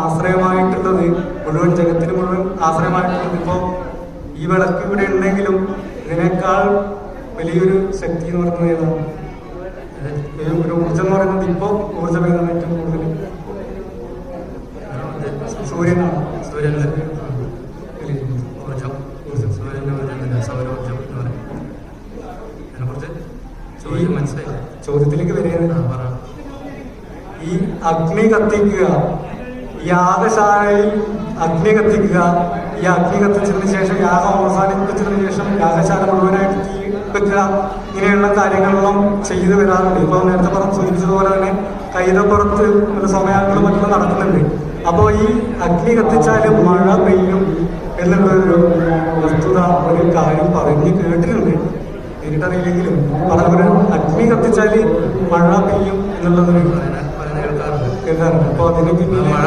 ആശ്രയമായിട്ടുള്ളത്, മുഴുവൻ ജഗത്തിന് മുഴുവൻ ആശ്രയമായിട്ടുള്ളത് ഇപ്പോൾ ഈ വിളക്ക് ഇവിടെ ഉണ്ടെങ്കിലും ഇതിനേക്കാൾ വലിയൊരു ശക്തി എന്ന് പറയുന്നത് ഏതാണ്? ഒരു ഊർജം എന്ന് പറയുന്നത് ഇപ്പോൾ ഊർജം ഏതാണ് ഏറ്റവും കൂടുതൽ? സൂര്യനാണ്. സൂര്യൻ്റെ ഊർജം, സൂര്യൻ്റെ ഊർജം, സൗരോർജം എന്ന് പറയും. അതിനെക്കുറിച്ച് ചോദ്യം മനസ്സിലായില്ല. ചോദ്യത്തിലേക്ക് വരികയാണ്. പറ. ഈ അഗ്നി കത്തിക്കുക, യാഗശാലയിൽ അഗ്നി കത്തിക്കുക, ഈ അഗ്നി കത്തിച്ചതിന് ശേഷം യാഗം അവസാനിപ്പിച്ചതിന് ശേഷം യാഗശാല മുഴുവനായിട്ട് തീ വെക്കുക, ഇങ്ങനെയുള്ള കാര്യങ്ങളെല്ലാം ചെയ്തു വരാറുണ്ട്. ഇപ്പൊ നേരത്തെ സൂചിപ്പിച്ചതുപോലെ തന്നെ കൈതപ്പുറത്ത് സമയങ്ങളും മറ്റും നടക്കുന്നുണ്ട്. അപ്പോൾ ഈ അഗ്നി കത്തിച്ചാൽ മഴ പെയ്യും എന്നുള്ളൊരു വസ്തുത, ഒരു കാര്യം പറഞ്ഞ് കേട്ടിട്ടുണ്ട്. നേരിട്ടറിയില്ലെങ്കിലും പറഞ്ഞ അഗ്നി കത്തിച്ചാൽ മഴ പെയ്യും എന്നുള്ളതൊരു കേൾക്കാറുണ്ട്. അപ്പോൾ അതിന് പിന്നെ മഴ